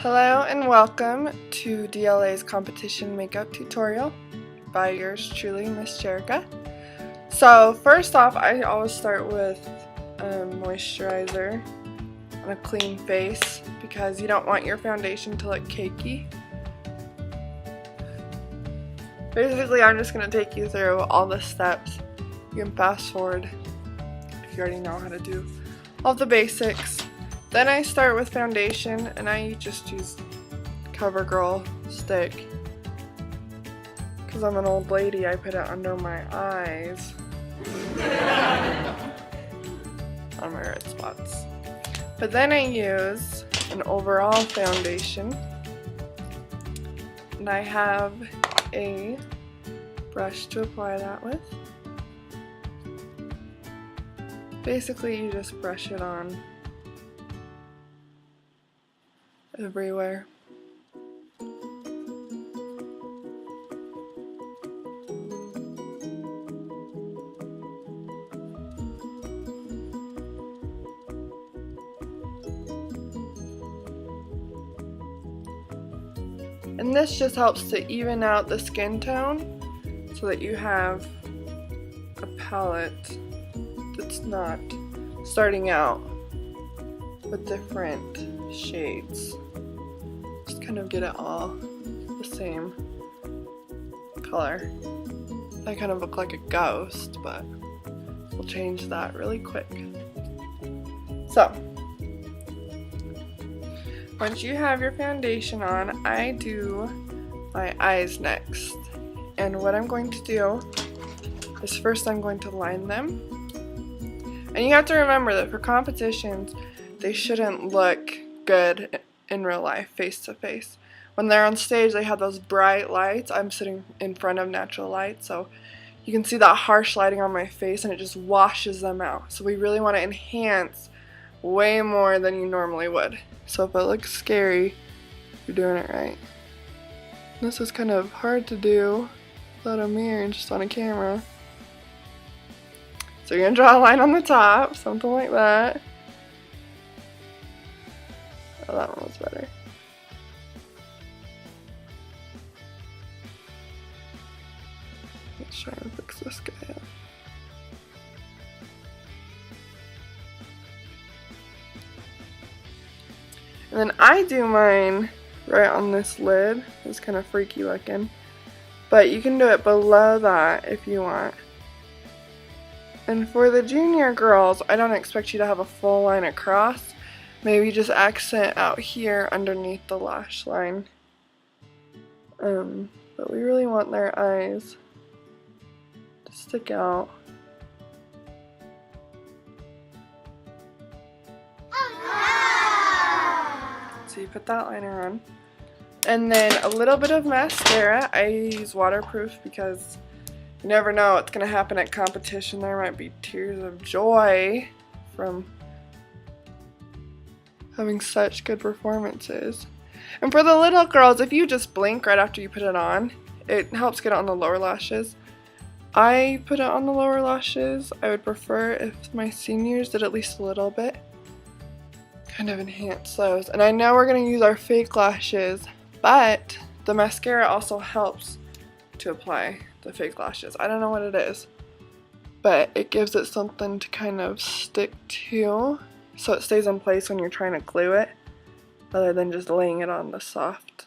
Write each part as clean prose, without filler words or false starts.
Hello and welcome to DLA's competition makeup tutorial by yours truly, Miss Jerica. So first off, I always start with moisturizer on a clean face because you don't want your foundation to look cakey. Basically, I'm just going to take you through all the steps. You can fast forward if you already know how to do all the basics. Then I start with foundation, and I just use CoverGirl stick. Because I'm an old lady, I put it under my eyes. On my red spots. But then I use an overall foundation. And I have a brush to apply that with. Basically, you just brush it on everywhere. And this just helps to even out the skin tone so that you have a palette that's not starting out with different shades. Just kind of get it all the same color. I kind of look like a ghost, but we'll change that really quick. So, once you have your foundation on, I do my eyes next. And what I'm going to do is first I'm going to line them. And you have to remember that for competitions, they shouldn't look good in real life, face to face. When they're on stage, they have those bright lights. I'm sitting in front of natural light, so you can see that harsh lighting on my face and it just washes them out. So we really want to enhance way more than you normally would. So if it looks scary, you're doing it right. This is kind of hard to do without a mirror and just on a camera. So you're going to draw a line on the top, something like that. Oh, that one was better. Let's try and fix this guy up. And then I do mine right on this lid. It's kind of freaky looking. But you can do it below that if you want. And for the junior girls, I don't expect you to have a full line across. Maybe just accent out here underneath the lash line. But we really want their eyes to stick out. So you put that liner on. And then a little bit of mascara. I use waterproof because you never know what's going to happen at competition. There might be tears of joy from having such good performances. And for the little girls, if you just blink right after you put it on, it helps get it on the lower lashes. I put it on the lower lashes. I would prefer if my seniors did at least a little bit. Kind of enhance those. And I know we're going to use our fake lashes, but the mascara also helps to apply the fake lashes. I don't know what it is, but it gives it something to kind of stick to so it stays in place when you're trying to glue it rather than just laying it on the soft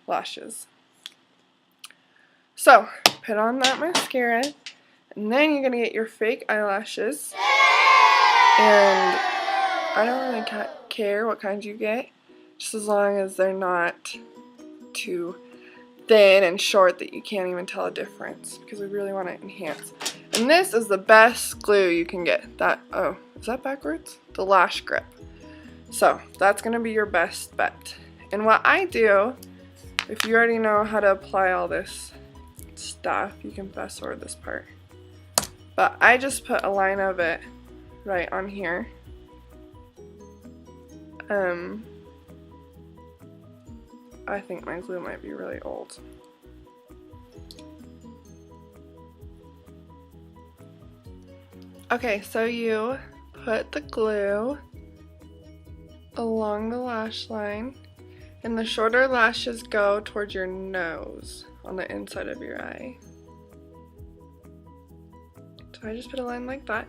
lashes. So put on that mascara and then you're going to get your fake eyelashes. And I don't really care what kind you get, just as long as they're not too thin and short that you can't even tell a difference, because we really want to enhance. And this is the best glue you can get. That, oh, is that backwards? The lash grip. So that's going to be your best bet. And what I do, if you already know how to apply all this stuff, you can fast forward this part. But I just put a line of it right on here. I think my glue might be really old. Okay, so you put the glue along the lash line, and the shorter lashes go towards your nose on the inside of your eye. So I just put a line like that.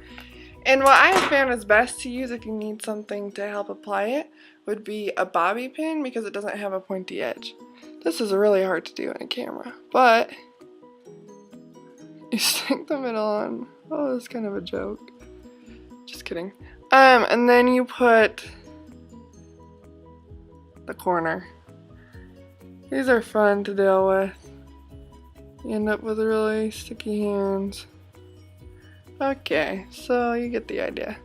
And what I have found is best to use if you need something to help apply it would be a bobby pin, because it doesn't have a pointy edge. This is really hard to do in a camera, but you stick the middle on. Oh, that's kind of a joke. Just kidding. And then you put the corner. These are fun to deal with. You end up with really sticky hands. Okay, so you get the idea.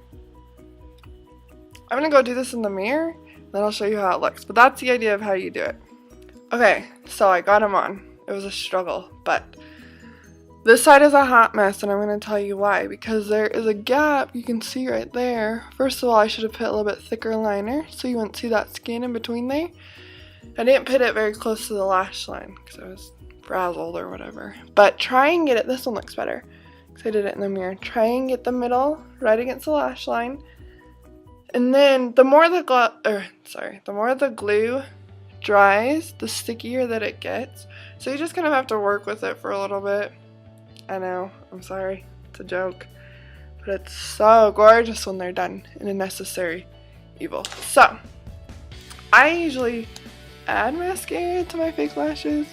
I'm gonna go do this in the mirror, then I'll show you how it looks. But that's the idea of how you do it. Okay, so I got them on. It was a struggle, but this side is a hot mess, and I'm gonna tell you why. Because there is a gap you can see right there. First of all, I should have put a little bit thicker liner so you wouldn't see that skin in between there. I didn't put it very close to the lash line because I was frazzled or whatever. But try and get it. This one looks better. I did it in the mirror. Try and get the middle right against the lash line, and then the more the glue dries, the stickier that it gets. So you just kind of have to work with it for a little bit. I know, I'm sorry, it's a joke, but it's so gorgeous when they're done in a necessary evil. So I usually add mascara to my fake lashes.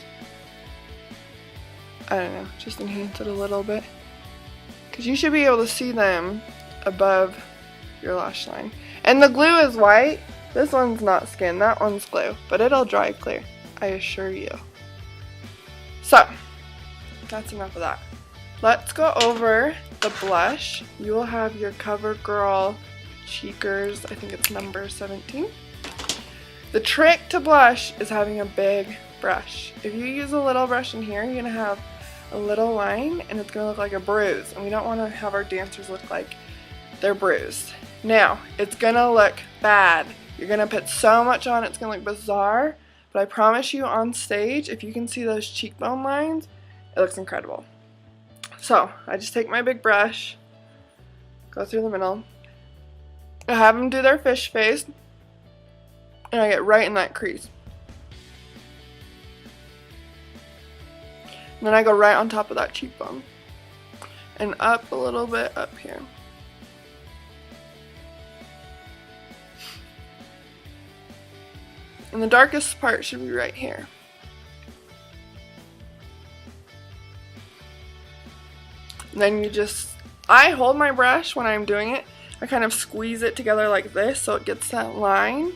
I don't know, just enhance it a little bit. Because you should be able to see them above your lash line. And the glue is white. This one's not skin, that one's glue. But it'll dry clear, I assure you. So, that's enough of that. Let's go over the blush. You will have your CoverGirl Cheekers, I think it's number 17. The trick to blush is having a big brush. If you use a little brush in here, you're going to have a little line and it's going to look like a bruise, and we don't want to have our dancers look like they're bruised. Now, it's going to look bad. You're going to put so much on, it's going to look bizarre, but I promise you on stage, if you can see those cheekbone lines, it looks incredible. So, I just take my big brush, go through the middle, I have them do their fish face, and I get right in that crease. And then I go right on top of that cheekbone and up a little bit up here. And the darkest part should be right here. And then you just, I hold my brush when I'm doing it. I kind of squeeze it together like this so it gets that line.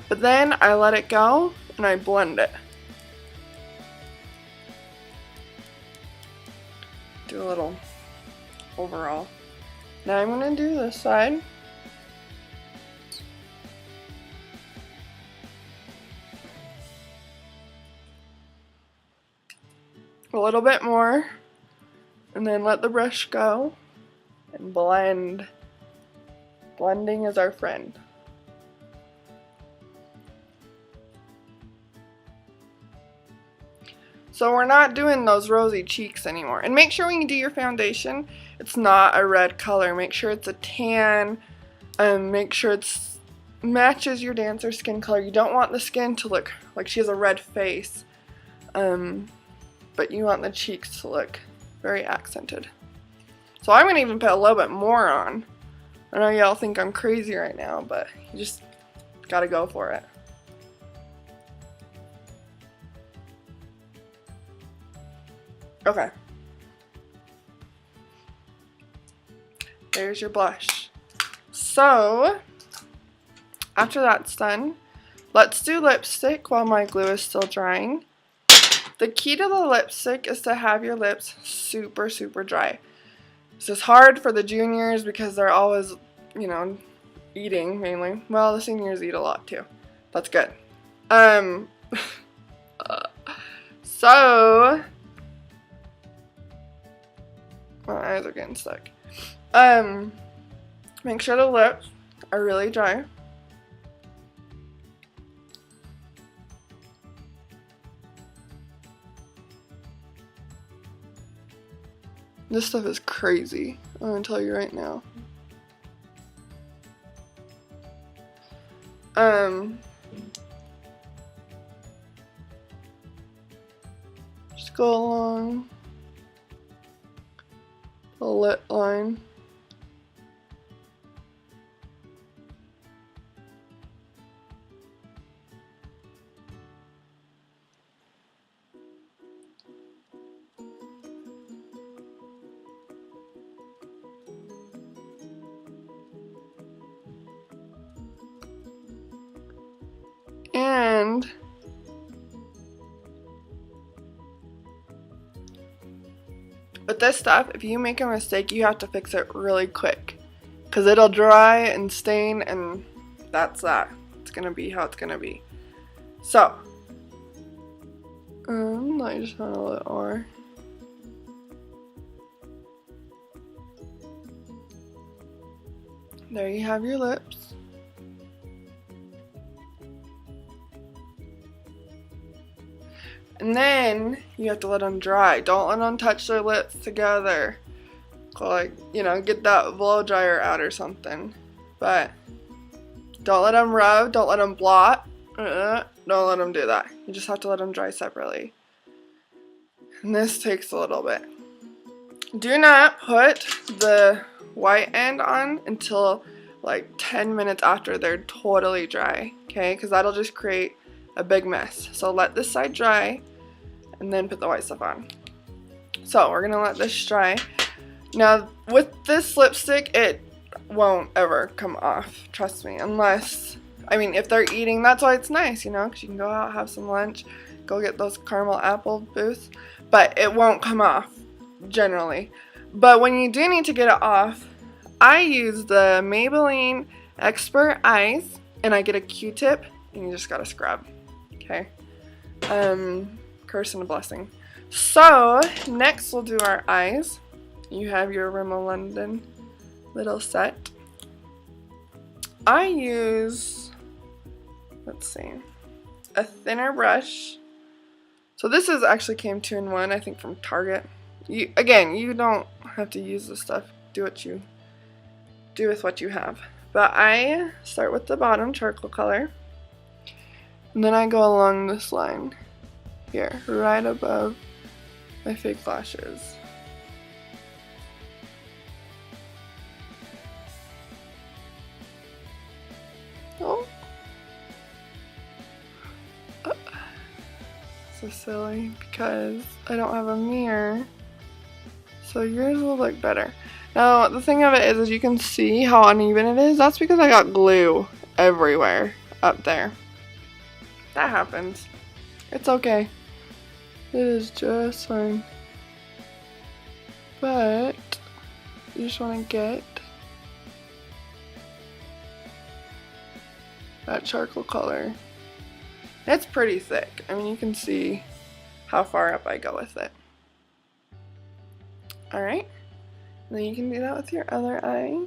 But then I let it go and I blend it. Do a little overall. Now I'm going to do this side. A little bit more, and then let the brush go and blend. Blending is our friend. So we're not doing those rosy cheeks anymore. And make sure when you do your foundation, it's not a red color. Make sure it's a tan. Make sure it's matches your dancer skin color. You don't want the skin to look like she has a red face. But you want the cheeks to look very accented. So I'm going to even put a little bit more on. I know y'all think I'm crazy right now, but you just gotta go for it. Okay. There's your blush. So, after that's done, let's do lipstick while my glue is still drying. The key to the lipstick is to have your lips super, super dry. This is hard for the juniors because they're always, you know, eating mainly. Well, the seniors eat a lot too. That's good. So, my eyes are getting stuck. Make sure the lips are really dry. This stuff is crazy, I'm gonna tell you right now. Just go along the lip line. And with this stuff, if you make a mistake, you have to fix it really quick, because it'll dry and stain, and that's that. It's gonna be how it's gonna be. So, I just want a little more. There you have your lips. And then you have to let them dry. Don't let them touch their lips together. Like, you know, get that blow dryer out or something. But don't let them rub. Don't let them blot. Don't let them do that. You just have to let them dry separately. And this takes a little bit. Do not put the white end on until like 10 minutes after they're totally dry. Okay? Because that'll just create a big mess. So let this side dry and then put the white stuff on. So we're gonna let this dry. Now with this lipstick, it won't ever come off, trust me, unless, I mean, if they're eating, that's why it's nice, you know, because you can go out, have some lunch, go get those caramel apple booths, but it won't come off generally. But when you do need to get it off, I use the Maybelline Expert Eyes, and I get a Q-tip, and you just gotta scrub. Okay, curse and a blessing. So next we'll do our eyes. You have your Rimmel London little set. I use, let's see, a thinner brush. So this is actually came 2-in-1, I think, from Target. Again, you don't have to use this stuff. Do what you do with what you have. But I start with the bottom charcoal color. And then I go along this line here, right above my fake lashes. Oh. So silly because I don't have a mirror. So yours will look better. Now, the thing of it is you can see how uneven it is. That's because I got glue everywhere up there. That happens. It's okay. It is just fine. But you just want to get that charcoal color. It's pretty thick. I mean, you can see how far up I go with it. Alright. Then you can do that with your other eye.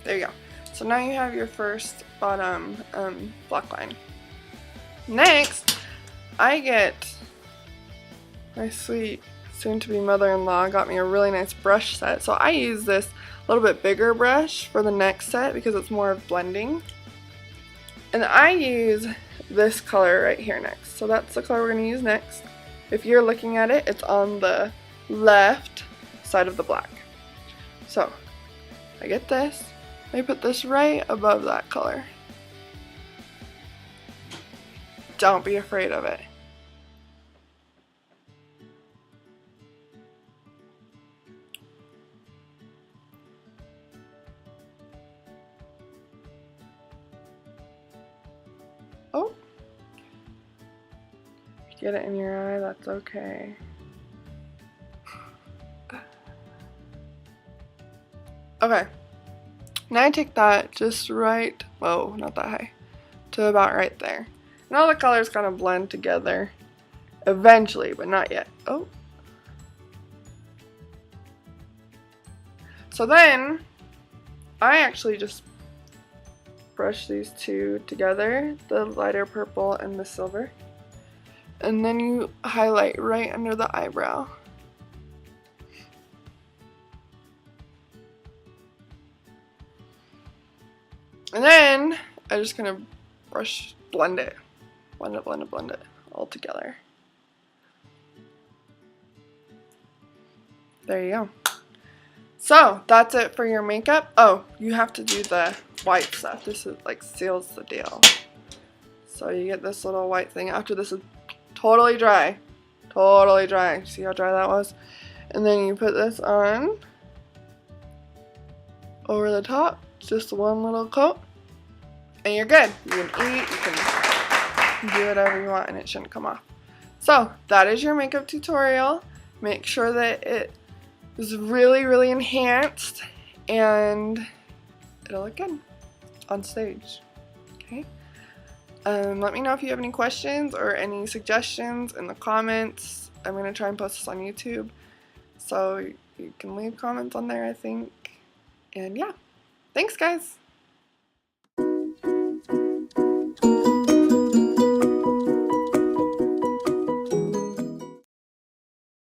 There you go. So now you have your first bottom black line. Next, I get my sweet soon-to-be mother-in-law got me a really nice brush set. So I use this a little bit bigger brush for the next set because it's more of blending. And I use this color right here next. So that's the color we're going to use next. If you're looking at it, it's on the left side of the black. So I get this. I put this right above that color. Don't be afraid of it. Oh. Get it in your eye, that's okay. Okay. Now I take that just right, whoa, not that high, to about right there. And all the colors kind of blend together eventually, but not yet. Oh. So then, I actually just brush these two together, the lighter purple and the silver. And then you highlight right under the eyebrow. And then I'm just gonna blend it all together. There you go. So that's it for your makeup. Oh, you have to do the white stuff. This is like seals the deal. So you get this little white thing after this is totally dry. Totally dry. See how dry that was? And then you put this on over the top. Just one little coat. And you're good. You can eat, you can do whatever you want and it shouldn't come off. So that is your makeup tutorial. Make sure that it is really, really enhanced and it'll look good on stage. Okay. Let me know if you have any questions or any suggestions in the comments. I'm going to try and post this on YouTube. So you can leave comments on there, I think. And yeah. Thanks, guys.